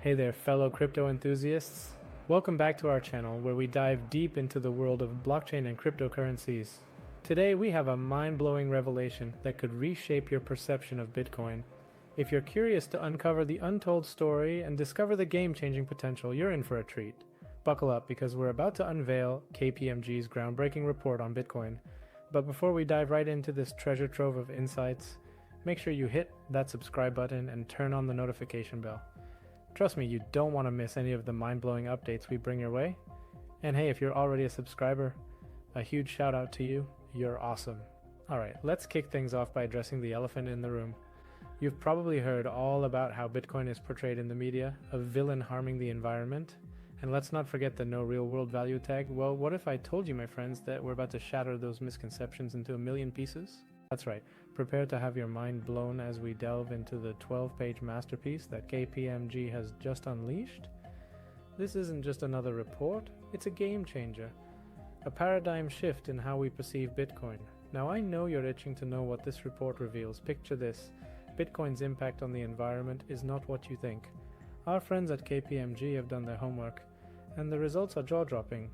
Hey there, fellow crypto enthusiasts. Welcome back to our channel where we dive deep into the world of blockchain and cryptocurrencies. Today we have a mind-blowing revelation that could reshape your perception of Bitcoin. If you're curious to uncover the untold story and discover the game-changing potential, you're in for a treat. Buckle up because we're about to unveil KPMG's groundbreaking report on Bitcoin. But before we dive right into this treasure trove of insights, make sure you hit that subscribe button and turn on the notification bell. Trust me, you don't want to miss any of the mind-blowing updates we bring your way. And hey, if you're already a subscriber, a huge shout out to you. You're awesome. Alright, let's kick things off by addressing the elephant in the room. You've probably heard all about how Bitcoin is portrayed in the media, a villain harming the environment. And let's not forget the no real world value tag. Well, what if I told you, my friends, that we're about to shatter those misconceptions into a million pieces? That's right. Prepare to have your mind blown as we delve into the 12-page masterpiece that KPMG has just unleashed. This isn't just another report, it's a game changer. A paradigm shift in how we perceive Bitcoin. Now I know you're itching to know what this report reveals. Picture this. Bitcoin's impact on the environment is not what you think. Our friends at KPMG have done their homework, and the results are jaw-dropping.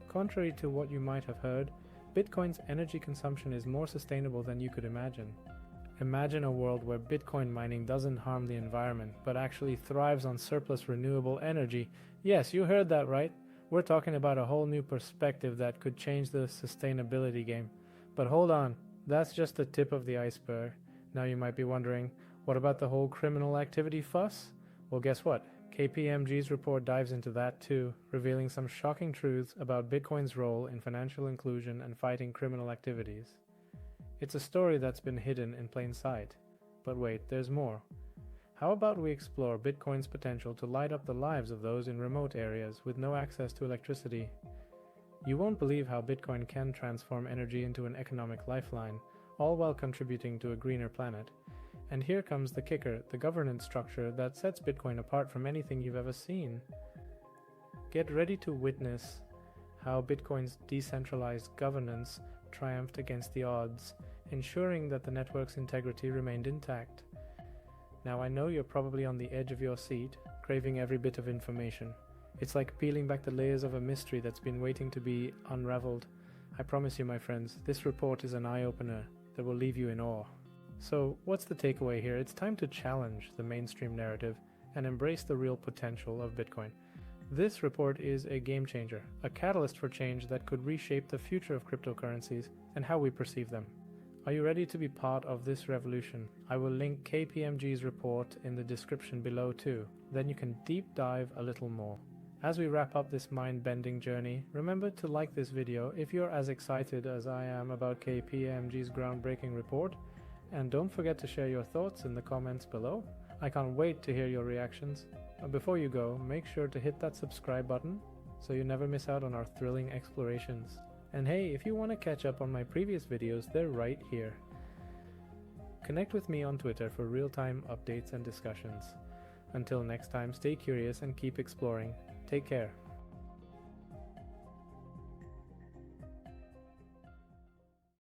Contrary to what you might have heard, Bitcoin's energy consumption is more sustainable than you could imagine. Imagine a world where Bitcoin mining doesn't harm the environment, but actually thrives on surplus renewable energy. Yes, you heard that right. We're talking about a whole new perspective that could change the sustainability game. But hold on, that's just the tip of the iceberg. Now you might be wondering, what about the whole criminal activity fuss? Well, guess what? KPMG's report dives into that too, revealing some shocking truths about Bitcoin's role in financial inclusion and fighting criminal activities. It's a story that's been hidden in plain sight. But wait, there's more. How about we explore Bitcoin's potential to light up the lives of those in remote areas with no access to electricity? You won't believe how Bitcoin can transform energy into an economic lifeline, all while contributing to a greener planet. And here comes the kicker, the governance structure that sets Bitcoin apart from anything you've ever seen. Get ready to witness how Bitcoin's decentralized governance triumphed against the odds, ensuring that the network's integrity remained intact. Now I know you're probably on the edge of your seat, craving every bit of information. It's like peeling back the layers of a mystery that's been waiting to be unraveled. I promise you, my friends, this report is an eye-opener that will leave you in awe. So, what's the takeaway here? It's time to challenge the mainstream narrative and embrace the real potential of Bitcoin. This report is a game changer, a catalyst for change that could reshape the future of cryptocurrencies and how we perceive them. Are you ready to be part of this revolution? I will link KPMG's report in the description below too. Then you can deep dive a little more. As we wrap up this mind-bending journey, remember to like this video if you're as excited as I am about KPMG's groundbreaking report. And don't forget to share your thoughts in the comments below. I can't wait to hear your reactions. Before you go, make sure to hit that subscribe button so you never miss out on our thrilling explorations. And hey, if you want to catch up on my previous videos, they're right here. Connect with me on Twitter for real-time updates and discussions. Until next time, stay curious and keep exploring. Take care.